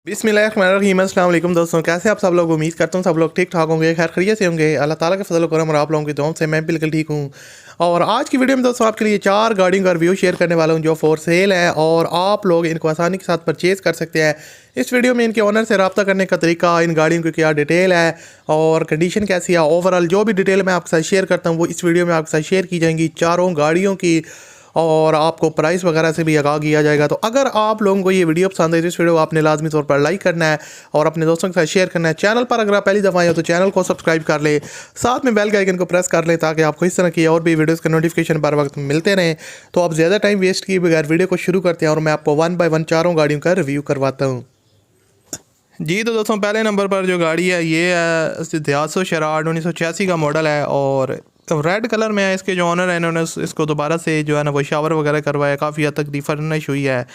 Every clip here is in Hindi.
बिस्मिल्लाहिर्रहमानिर्रहीम। अस्सलाम वालेकुम दोस्तों, कैसे आप सब लोग? उम्मीद करता हूँ सब लोग ठीक ठाक होंगे, खैर खैरियत से होंगे। अल्लाह ताला के फजल करम और आप लोगों की दुआओं से मैं बिल्कुल ठीक हूँ। और आज की वीडियो में दोस्तों आपके लिए 4 गाड़ियों का रिव्यू शेयर करने वाला हूँ जो फॉर सेल है और आप लोग इनको आसानी के साथ परचेज़ कर सकते हैं। इस वीडियो में इनके ओनर से रब्ता करने का तरीका, इन गाड़ियों की क्या डिटेल है और कंडीशन कैसी है, ओवरऑल जो भी डिटेल मैं आपके साथ शेयर करता हूँ वो इस वीडियो में आपके साथ शेयर की जाएंगी, चारों गाड़ियों की। और आपको प्राइस वगैरह से भी आगाह किया जाएगा। तो अगर आप लोगों को ये वीडियो पसंद है तो इस वीडियो को आपने लाजमी तौर पर लाइक करना है और अपने दोस्तों के साथ शेयर करना है। चैनल पर अगर आप पहली दफ़ा आए हो तो चैनल को सब्सक्राइब कर ले, साथ में बेल के आइकन को प्रेस कर लें ताकि आपको इस तरह की और भी वीडियोज़ का नोटिफिकेशन बर वक्त मिलते रहें। तो आप ज़्यादा टाइम वेस्ट किए बगैर वीडियो को शुरू करते हैं और मैं आपको 1 बाय 1 चारों गाड़ियों का रिव्यू करवाता हूँ। जी तो दोस्तों, पहले नंबर पर जो गाड़ी है ये है सिद्धार्थो शराड 1986 का मॉडल है और रेड कलर में है। इसके जो ऑनर है इन्होंने इसको दोबारा से जो है ना वो शावर वगैरह करवाया, काफ़ी हद तक रिफर्निश हुई है,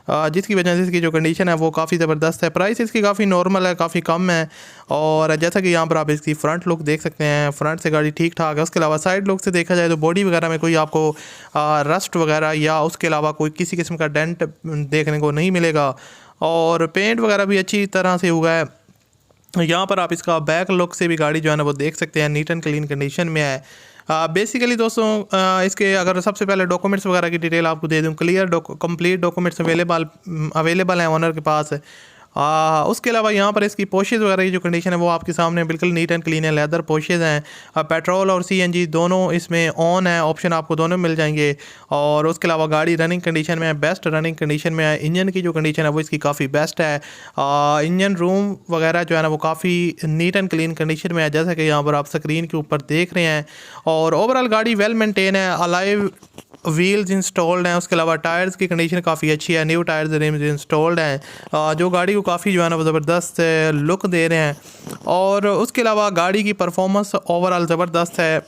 जिसकी वजह से इसकी जो कंडीशन है वो काफ़ी ज़बरदस्त है। प्राइस इसकी काफ़ी नॉर्मल है, काफ़ी कम है। और जैसा कि यहाँ पर आप इसकी फ्रंट लुक देख सकते हैं, फ्रंट से गाड़ी ठीक ठाक है। उसके अलावा साइड लुक से देखा जाए तो बॉडी वगैरह में कोई आपको रस्ट वगैरह या उसके अलावा कोई किसी किस्म का डेंट देखने को नहीं मिलेगा और पेंट वगैरह भी अच्छी तरह से हुआ है। यहाँ पर आप इसका बैक लुक से भी गाड़ी जो है ना वो देख सकते हैं, नीट एंड क्लीन कंडीशन में है। बेसिकली दोस्तों इसके अगर सबसे पहले डॉक्यूमेंट्स वगैरह की डिटेल आपको दे दूँ, क्लियर कंप्लीट डॉक्यूमेंट्स अवेलेबल हैं ओनर के पास। उसके अलावा यहाँ पर इसकी पोशेज़ वगैरह की जो कंडीशन है वो आपके सामने बिल्कुल नीट एंड क्लीन है। लेदर पोशेज़ हैं, पेट्रोल और सीएनजी दोनों इसमें ऑन है, ऑप्शन आपको दोनों मिल जाएंगे। और उसके अलावा गाड़ी रनिंग कंडीशन में है, बेस्ट रनिंग कंडीशन में है। इंजन की जो कंडीशन है वो इसकी काफ़ी बेस्ट है। इंजन रूम वगैरह जो है ना वो काफ़ी नीट एंड क्लीन कंडीशन में है, जैसा कि यहाँ पर आप स्क्रीन के ऊपर देख रहे हैं। और ओवरऑल गाड़ी वेल मेंटेन है, अलाइव व्हील्स इंस्टॉल्ड हैं। उसके अलावा टायर्स की कंडीशन काफ़ी अच्छी है, न्यू टायर्स रिम्स इंस्टॉल्ड हैं, जो गाड़ी को काफ़ी जो है ना वो ज़बरदस्त लुक दे रहे हैं। और उसके अलावा गाड़ी की परफॉर्मेंस ओवरऑल ज़बरदस्त है।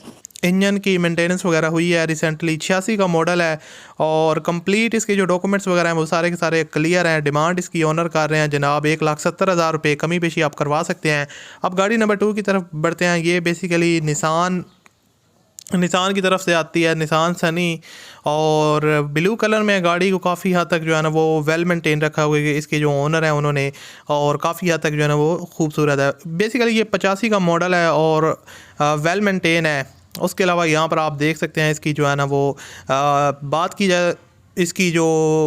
इंजन की मेंटेनेंस वगैरह हुई है रिसेंटली, 86 का मॉडल है और कंप्लीट इसके जो डॉक्यूमेंट्स वगैरह हैं वो सारे के सारे क्लियर हैं। डिमांड इसकी ऑनर कर रहे हैं जनाब 1,70,000 रुपये, कमी पेशी आप करवा सकते हैं। अब गाड़ी नंबर 2 की तरफ बढ़ते हैं। ये बेसिकली निसान की तरफ से आती है, निसान सनी, और ब्लू कलर में गाड़ी को काफ़ी हद तक जो है ना वो वेल मेंटेन रखा हुआ है इसके जो ओनर हैं उन्होंने, और काफ़ी हद तक जो है ना वो खूबसूरत है। बेसिकली ये 85 का मॉडल है और वेल मेंटेन है। उसके अलावा यहाँ पर आप देख सकते हैं इसकी जो है ना वो बात की जाए इसकी जो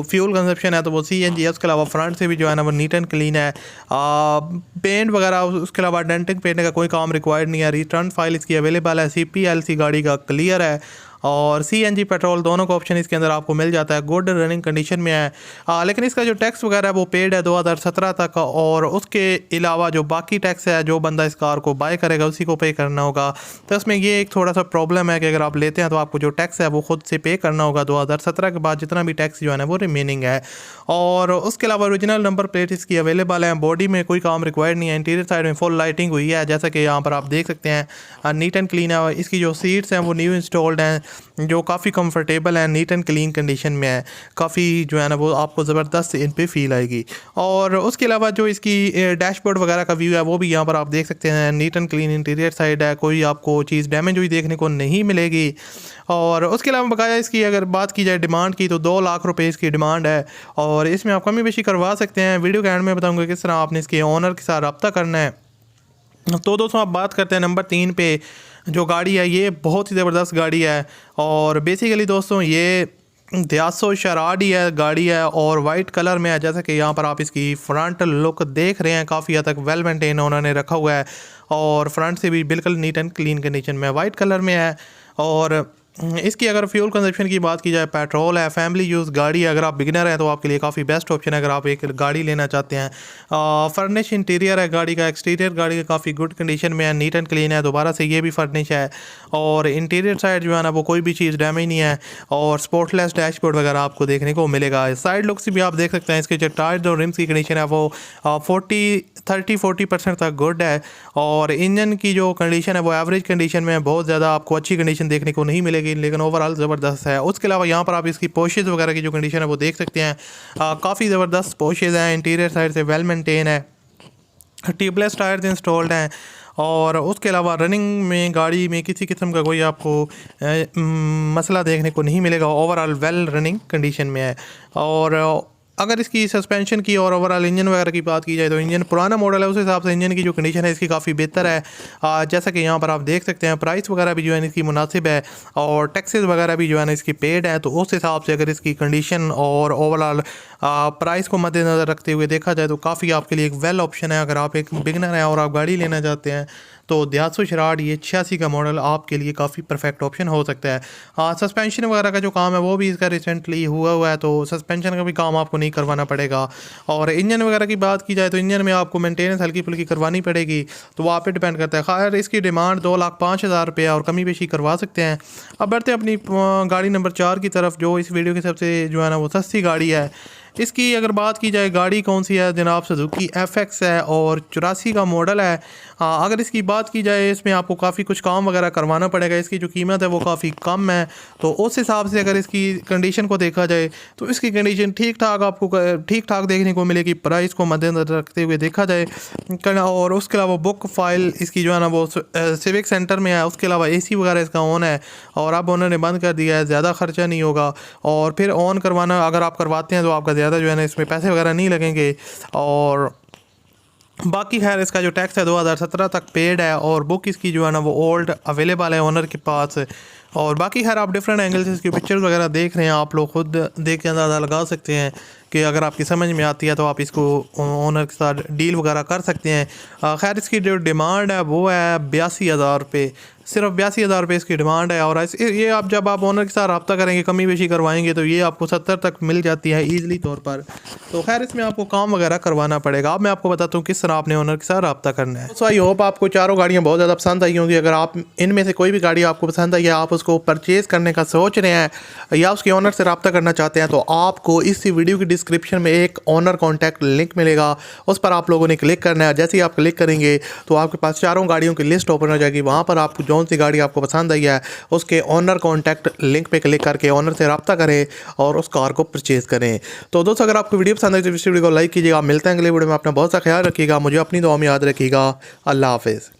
फ्यूल कंजप्शन है तो वो सीएनजी है। उसके अलावा फ्रंट से भी जो है ना वो नीट एंड क्लीन है। पेंट वगैरह उसके अलावा डेंटिंग पेंट का कोई काम रिक्वायर्ड नहीं है। रिटर्न फाइल इसकी अवेलेबल है, CPLC गाड़ी का क्लियर है और CNG पेट्रोल दोनों का ऑप्शन इसके अंदर आपको मिल जाता है। गुड रनिंग कंडीशन में है। लेकिन इसका जो टैक्स वगैरह है वो पेड है 2017 तक, और उसके अलावा जो बाकी टैक्स है जो बंदा इस कार को बाय करेगा उसी को पे करना होगा। तो इसमें ये एक थोड़ा सा प्रॉब्लम है कि अगर आप लेते हैं तो आपको जो टैक्स है वो खुद से पे करना होगा 2017 के बाद, जितना भी टैक्स जो है ना वो रिमेनिंग है। और उसके अलावा ओरिजिनल नंबर प्लेट इसकी अवेलेबल है, बॉडी में कोई काम रिक्वायर्ड नहीं है। इंटीरियर साइड में फुल लाइटिंग हुई है, जैसा कि यहाँ पर आप देख सकते हैं, नीट एंड क्लीन है। इसकी जो सीट्स हैं वो न्यू इंस्टॉल्ड हैं जो काफ़ी कंफर्टेबल है, नीट एंड क्लीन कंडीशन में है। काफ़ी जो है ना वो आपको ज़बरदस्त इन पे फील आएगी। और उसके अलावा जो इसकी डैशबोर्ड वगैरह का व्यू है वो भी यहाँ पर आप देख सकते हैं, neat and clean interior side है, कोई आपको चीज़ डैमेज हुई देखने को नहीं मिलेगी। और उसके अलावा बकाया इसकी अगर बात की जाए डिमांड की तो 2 लाख रुपए इसकी डिमांड है और इसमें आप कमी बेशी करवा सकते हैं। वीडियो के एंड में बताऊँगा किस तरह आपने इसके ओनर के साथ रब्ता करना है। तो दोस्तों आप बात करते हैं नंबर 3 पे। जो गाड़ी है ये बहुत ही ज़बरदस्त गाड़ी है और बेसिकली दोस्तों ये सिद्धार्थो शराड ही है गाड़ी है और वाइट कलर में है, जैसा कि यहाँ पर आप इसकी फ्रंट लुक देख रहे हैं, काफ़ी हद तक वेल मेंटेन उन्होंने रखा हुआ है और फ्रंट से भी बिल्कुल नीट एंड क्लीन कंडीशन में वाइट कलर में है। और इसकी अगर फ्यूल कंजप्शन की बात की जाए, पेट्रोल है, फैमिली यूज़ गाड़ी है। अगर आप बिगिनर हैं तो आपके लिए काफ़ी बेस्ट ऑप्शन है अगर आप एक गाड़ी लेना चाहते हैं। फर्निश इंटीरियर है गाड़ी का, एक्सटीरियर गाड़ी का काफ़ी गुड कंडीशन में है, नीट एंड क्लीन है, दोबारा से ये भी फर्निश है। और इंटीरियर साइड जो है ना वो कोई भी चीज़ डैमेज नहीं है और स्पोर्टलेस डैशबोर्ड वगैरह आपको देखने को मिलेगा। साइड लुक से भी आप देख सकते हैं इसके जो टायर्स और रिम्स की कंडीशन है वो 40% तक गुड है। और इंजन की जो कंडीशन है वो एवरेज कंडीशन में है, बहुत ज़्यादा आपको अच्छी कंडीशन देखने को नहीं मिलेगी लेकिन ओवरऑल ज़बरदस्त है। उसके अलावा यहाँ पर आप इसकी पोशेज़ वगैरह की जो कंडीशन है वो देख सकते हैं, काफ़ी ज़बरदस्त पोशेज़ हैं, इंटीरियर साइड से वेल मेंटेन है, ट्यूबलेस टायर्स इंस्टॉल्ड हैं। और उसके अलावा रनिंग में गाड़ी में किसी किस्म का कोई आपको मसला देखने को नहीं मिलेगा, ओवरऑल वेल रनिंग कंडीशन में है। और अगर इसकी सस्पेंशन की और ओवरऑल इंजन वगैरह की बात की जाए तो इंजन पुराना मॉडल है, उस हिसाब से इंजन की जो कंडीशन है इसकी काफ़ी बेहतर है। जैसा कि यहाँ पर आप देख सकते हैं प्राइस वगैरह भी जो है इसकी मुनासिब है और टैक्सेस वगैरह भी जो है ना इसकी पेड है। तो उस हिसाब से अगर इसकी कंडीशन और ओवरऑल प्राइस को मद्देनज़र रखते हुए देखा जाए तो काफ़ी आपके लिए एक वेल ऑप्शन है। अगर आप एक बिगनर हैं और आप गाड़ी लेना चाहते हैं तो दयात्सु शराड ये 86 का मॉडल आपके लिए काफ़ी परफेक्ट ऑप्शन हो सकता है। सस्पेंशन वगैरह का जो काम है वो भी इसका रिसेंटली हुआ है, तो सस्पेंशन का भी काम आपको नहीं करवाना पड़ेगा। और इंजन वगैरह की बात की जाए तो इंजन में आपको मेंटेनेंस हल्की फुल्की करवानी पड़ेगी, तो वो आप पे डिपेंड करता है। खैर इसकी डिमांड 2,05,000 रुपये और कमी बेशी करवा सकते हैं। अब बढ़ते हैं अपनी गाड़ी नंबर 4 की तरफ, जो इस वीडियो की सबसे जो है ना वो सस्ती गाड़ी है। इसकी अगर बात की जाए गाड़ी कौन सी है जनाब, सुजुकी FX है और 84 का मॉडल है। अगर इसकी बात की जाए इसमें आपको काफ़ी कुछ काम वगैरह करवाना पड़ेगा, इसकी जो कीमत है वो काफ़ी कम है। तो उस हिसाब से अगर इसकी कंडीशन को देखा जाए तो इसकी कंडीशन ठीक ठाक आपको ठीक ठाक देखने को मिलेगी प्राइस को मद्देनजर रखते हुए देखा जाए। और उसके अलावा बुक फाइल इसकी जो है ना वो सिविक सेंटर में है, उसके अलावा AC वगैरह इसका ऑन है और अब उन्होंने बंद कर दिया है, ज़्यादा खर्चा नहीं होगा। और फिर ऑन करवाना अगर आप करवाते हैं तो आपका ज़्यादा जो है ना इसमें पैसे वगैरह नहीं लगेंगे। और बाकी खैर इसका जो टैक्स है 2017 तक पेड है और बुक इसकी जो है ना वो ओल्ड अवेलेबल है ओनर के पास। और बाकी खैर आप डिफरेंट एंगल से इसकी पिक्चर्स वगैरह देख रहे हैं, आप लोग खुद देख के अंदाज़ा लगा सकते हैं कि अगर आपकी समझ में आती है तो आप इसको ओनर के साथ डील वगैरह कर सकते हैं। खैर इसकी जो डिमांड है वो है 82,000 रुपये, सिर्फ 82,000 रुपये इसकी डिमांड है। और ये आप जब आप ओनर के साथ रब्ता करेंगे कमी बेशी करवाएंगे तो ये आपको 70 तक मिल जाती है ईज़िली तौर पर। तो खैर इसमें आपको काम वगैरह करवाना पड़ेगा। अब मैं आपको बताता हूँ किस तरह आपने ओनर के साथ रब्ता करना है। सो आई होप आपको चारों गाड़ियाँ बहुत ज़्यादा पसंद आई होंगी। अगर आप इनमें से कोई भी गाड़ी आपको पसंद आई है, आप उसको परचेज़ करने का सोच रहे हैं या उसके ओनर से रब्ता करना चाहते हैं, तो आपको इस वीडियो की डिस्क्रिप्शन में एक ओनर कॉन्टैक्ट लिंक मिलेगा, उस पर आप लोगों ने क्लिक करना है। जैसे ही आप क्लिक करेंगे तो आपके पास चारों गाड़ियों की लिस्ट ओपन हो जाएगी। वहाँ पर आपको जौन सी गाड़ी आपको पसंद आई है उसके ओनर कॉन्टैक्ट लिंक पे क्लिक करके ओनर से रब्ता करें और उस कार को परचेज़ करें। तो दोस्तों अगर आपको वीडियो पसंद आई तो इस वीडियो को लाइक कीजिएगा। मिलते हैं अगले वीडियो में, अपना बहुत सा ख्याल रखिएगा, मुझे अपनी दुआ में याद रखिएगा। अल्लाह हाफिज़।